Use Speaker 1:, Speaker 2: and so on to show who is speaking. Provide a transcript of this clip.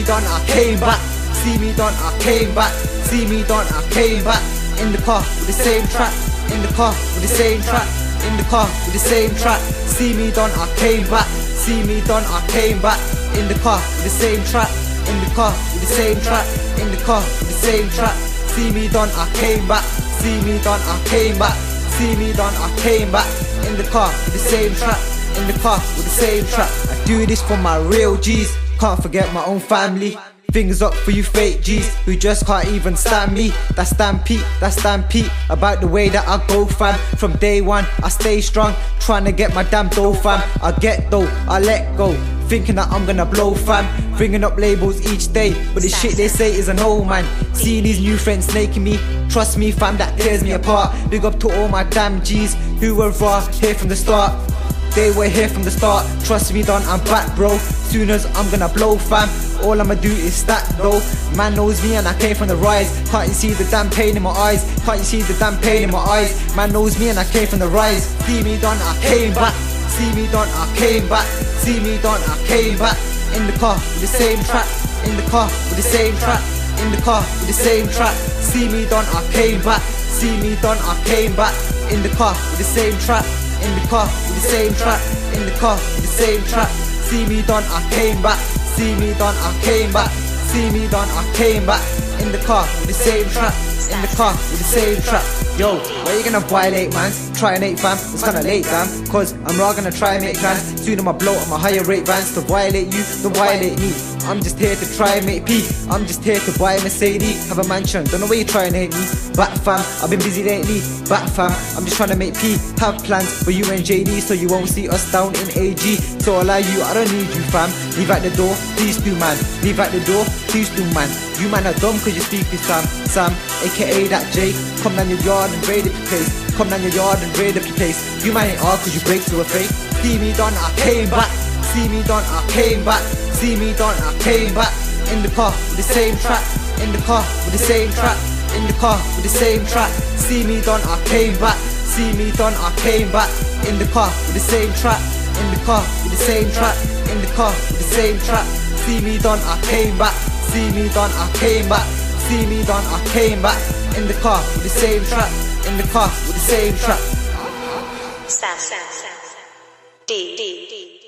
Speaker 1: done, I came back. See me done, I came back. See me done, I came back. In the car with the same track. In the car with the same track. In the car with the same track. See me done, I came back. See me done, I came back. In the car with the same track. In the car with the same track. In the car with the same track. See me done, I came back. See me done, I came back. See me done, I came back. In the car with the same track. In the car with the same track. I do this for my real G's. Can't forget my own family. Fingers up for you fake G's who just can't even stand me. That's Stampede, about the way that I go, fam. From day one, I stay strong, trying to get my damn dough, fam. I get though, I let go, thinking that I'm gonna blow, fam. Bringing up labels each day, but the shit they say is a no, man. Seeing these new friends snaking me, trust me, fam, that tears me apart. Big up to all my damn G's who were raw here from the start. They were here from the start, trust me, done, I'm back, bro. Soon as I'm gonna blow, fam. All I'ma do is stack, though. Man knows me and I came from the rise. Can't you see the damn pain in my eyes? Can't you see the damn pain in my eyes? Man knows me and I came from the rise. See me done, I came back. See me done, I came back. See me done, I came back. In the car with the same track. In the car with the same track. In the car with the same track. See me done, I came back. See me done, I came back. In the car with the same track. In the car with the same track. In the car with the same track. See me done, I came back. See me done, I came back. See me done, I came back. In the car with the same track. In the car with the same track. Yo, where you gonna violate, man? Try and 8, fam, it's kinda late, damn. Cause I'm raw gonna try and make plans. Soon I'ma blow up my higher rate bands. To violate you, to violate me. I'm just here to try and make peace. I'm just here to buy a Mercedes, have a mansion. Don't know where you trying to hate me. Back, fam, I've been busy lately. Back, fam, I'm just trying to make P. Have plans for you and JD, so you won't see us down in AG. So I'll lie you, I don't need you, fam. Leave at the door, please do, man. Leave at the door, please do, man. You man are dumb cause you speak with Sam, aka that J. Come down your yard and raid up your place. Come down your yard and raid up your place. You man ain't hard cause you break to a fake. See me done, I came back. See me done, I came back. See me done, I came back. In the car with the same track. In the car with the same track. In the car with the same track. See me done, I came back. See me done, I came back. In the car with the same track. In the car with the same track. In the car with the same track. See me done, I came back. See me done, I came back. See me done, I came back. In the car with the same track. In the car with the same track.
Speaker 2: Sam D.